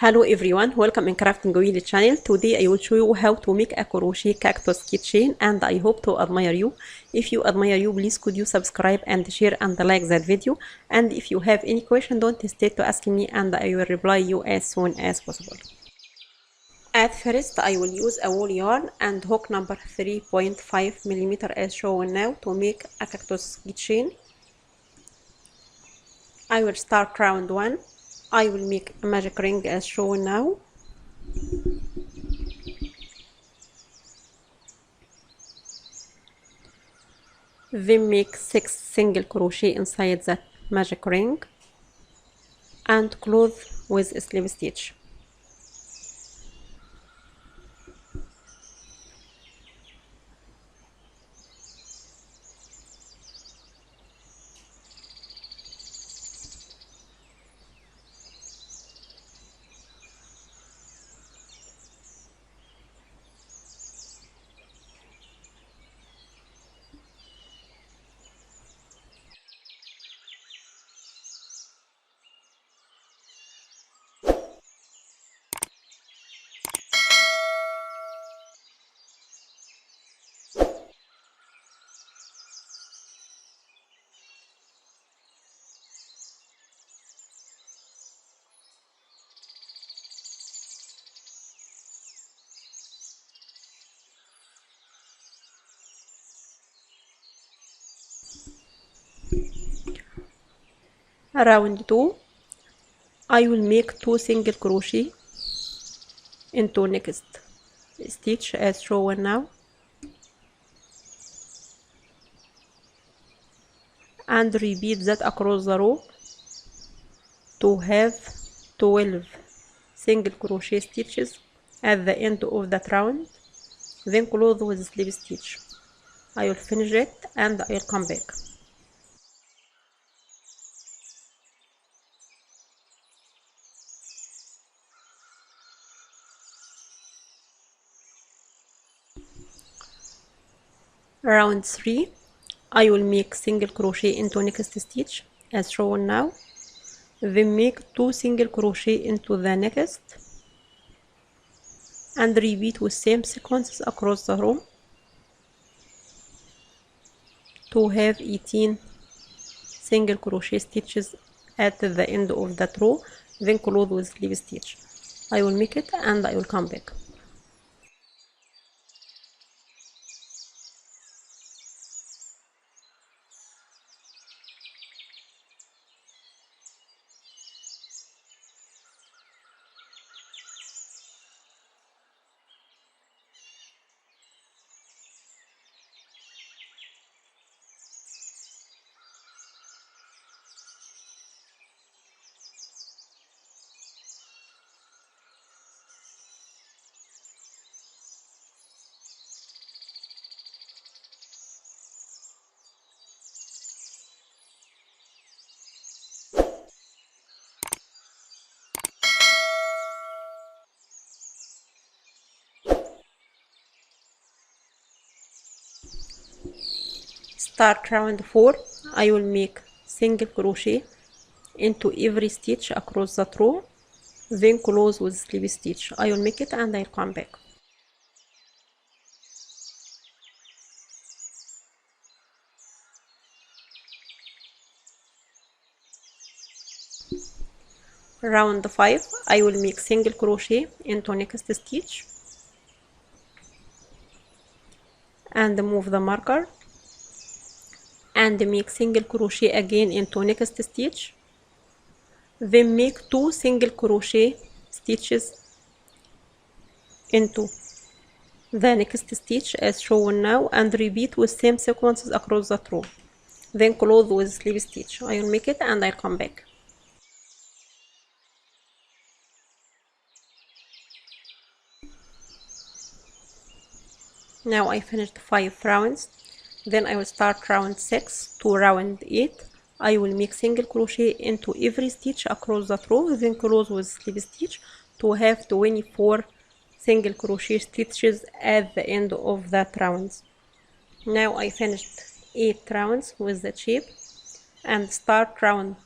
Hello everyone, welcome in Crafting Wheel channel. Today I will show you how to make a crochet cactus keychain and I hope to admire you. If you admire you, please could you subscribe and share and like that video. And if you have any question, don't hesitate to ask me and I will reply you as soon as possible. At first I will use a wool yarn and hook number 3.5 millimeter as shown now to make a cactus keychain. I will start round 1. I will make a magic ring as shown now. Then make 6 single crochet inside that magic ring and close with a slip stitch. Round 2, I will make 2 single crochet into next stitch as shown now and repeat that across the row to have 12 single crochet stitches at the end of that round, then close with slip stitch. I will finish it and I will come back. Round 3, I will make single crochet into next stitch as shown now, then make 2 single crochet into the next and repeat with same sequences across the row to have 18 single crochet stitches at the end of that row, then close with slip stitch. I will make it and I will come back. Start round 4, I will make single crochet into every stitch across that row, then close with slip stitch. I will make it and I'll come back. Round 5, I will make single crochet into next stitch and move the marker and make single crochet again into next stitch, then make 2 single crochet stitches into the next stitch as shown now and repeat with same sequences across that row, then close with slip stitch. I will make it and I'll come back. Now I finished 5 rounds. Then I will start round 6 to round 8. I will make single crochet into every stitch across that row, then close with slip stitch to have 24 single crochet stitches at the end of that round. Now I finished 8 rounds with the shape and start round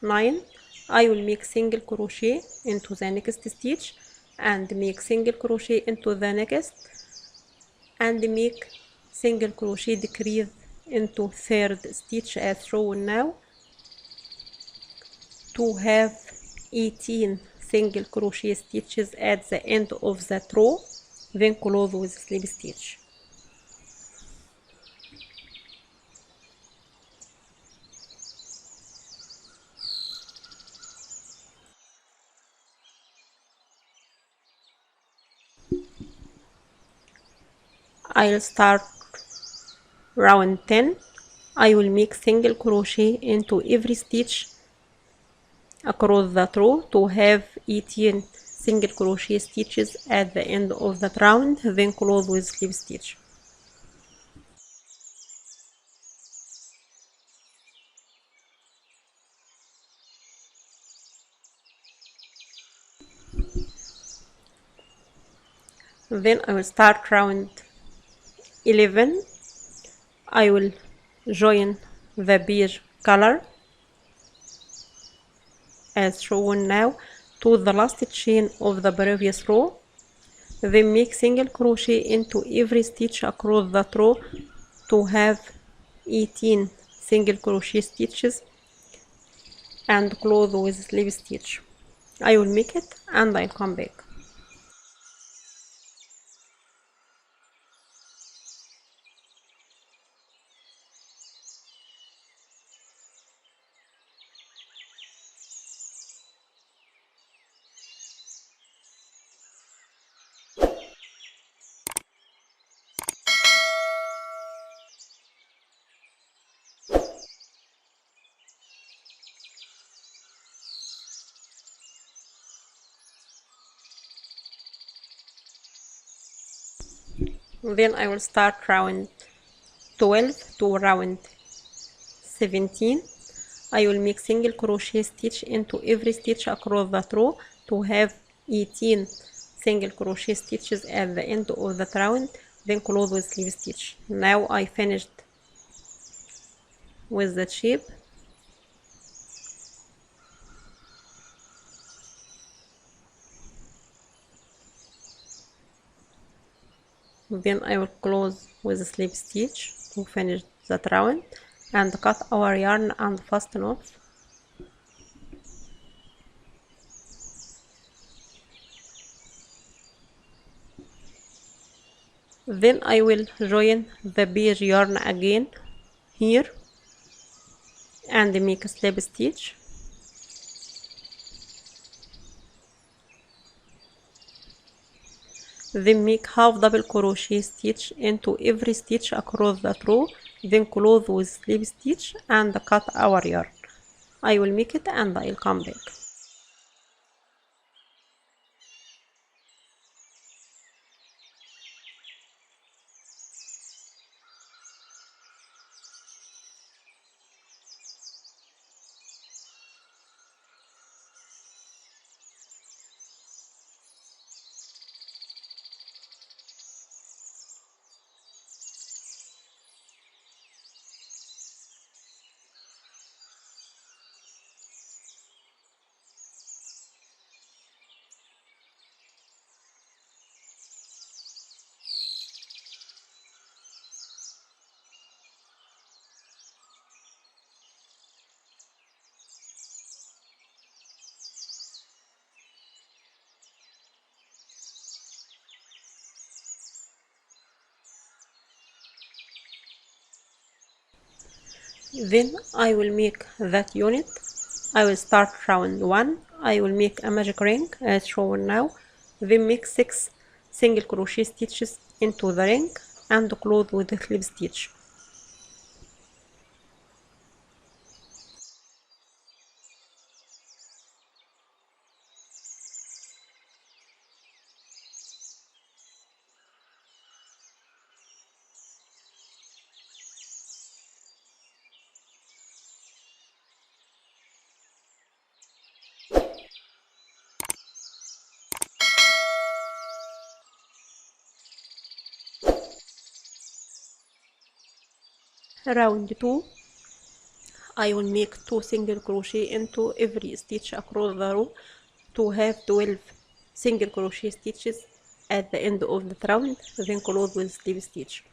9 I will make single crochet into the next stitch and make single crochet into the next and make single crochet decrease into third stitch as shown now to have 18 single crochet stitches at the end of that row, then close with slip stitch. I'll start round 10. I will make single crochet into every stitch across that row to have 18 single crochet stitches at the end of that round, then close with slip stitch. Then I will start round 11. I will join the beige color as shown now to the last chain of the previous row, then make single crochet into every stitch across that row to have 18 single crochet stitches and close with slip stitch. I will make it and I'll come back. Then I will start round 12 to round 17. I will make single crochet stitch into every stitch across that row to have 18 single crochet stitches at the end of that round, then close with slip stitch. Now I finished with the shape. Then I will close with a slip stitch to finish that round and cut our yarn and fasten off. Then I will join the beige yarn again here and make a slip stitch. Then make half double crochet stitch into every stitch across that row, then close with slip stitch and cut our yarn. I will make it and I'll come back. Then I will make that unit. I will start round 1. I will make a magic ring as shown now, then make 6 single crochet stitches into the ring and close with the slip stitch. Round 2, I will make 2 single crochet into every stitch across the row to have 12 single crochet stitches at the end of the round, then close with slip stitch.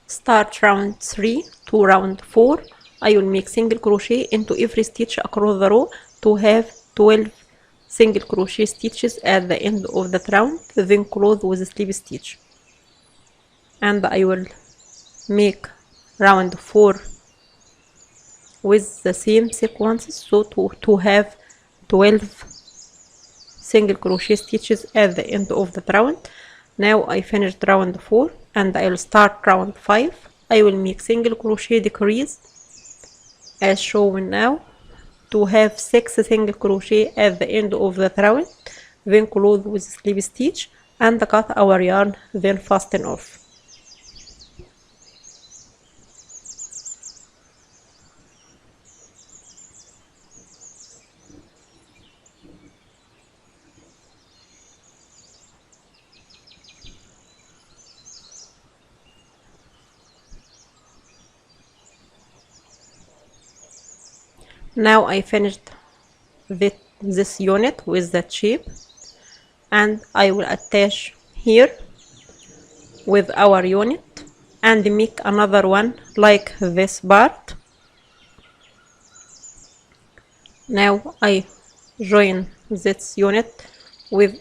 Start round 3 to round 4. I will make single crochet into every stitch across the row to have 12 single crochet stitches at the end of the round, then close with a slip stitch. And I will make round 4 with the same sequences, so to have 12 single crochet stitches at the end of the round. Now I finished round 4 and I will start round 5. I will make single crochet decrease as shown now to have 6 single crochet at the end of the round, then close with slip stitch and cut our yarn, then fasten off. Now I finished this unit with that shape, and I will attach here with our unit and make another one like this part. Now I join this unit with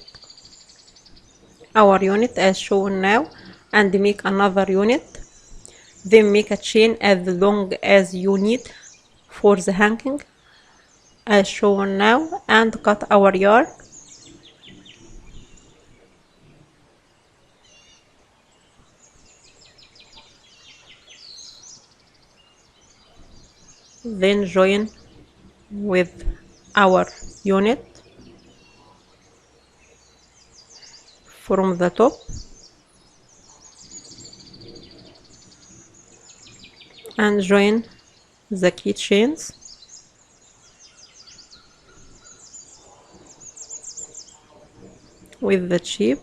our unit as shown now and make another unit, then make a chain as long as you need for the hanging as shown now and cut our yarn. Then join with our unit from the top and join the keychains with the shape.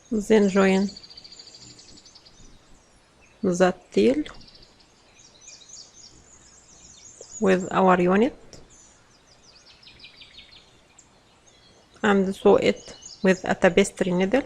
Then join the tail with our unit and sew it with a tapestry needle.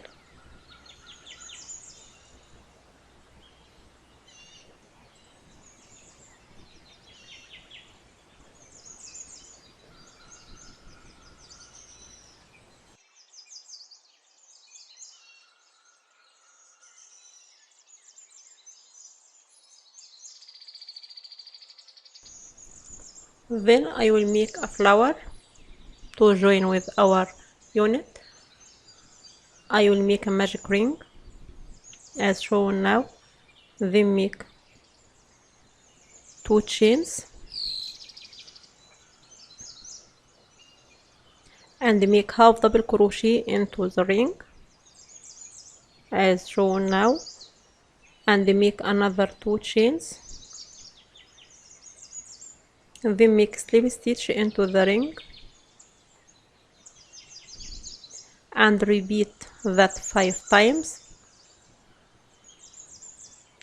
Then I will make a flower to join with our unit. I will make a magic ring as shown now, then make 2 chains and make half double crochet into the ring as shown now and make another 2 chains, and then make slip stitch into the ring and repeat that 5 times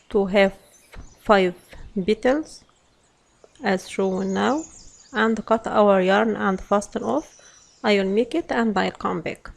to have 5 petals as shown now and cut our yarn and fasten off. I will make it and I'll come back.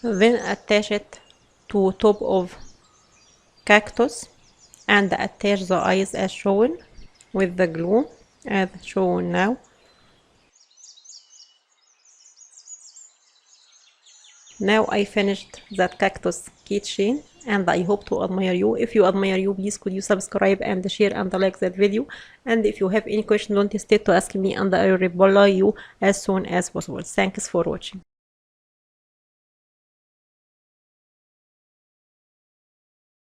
Then attach it to top of cactus and attach the eyes as shown with the glue as shown now. Now I finished that cactus keychain and I hope to admire you. If you admire you, please could you subscribe and share and like that video. And if you have any question, don't hesitate to ask me and I will reply you as soon as possible. Thanks for watching.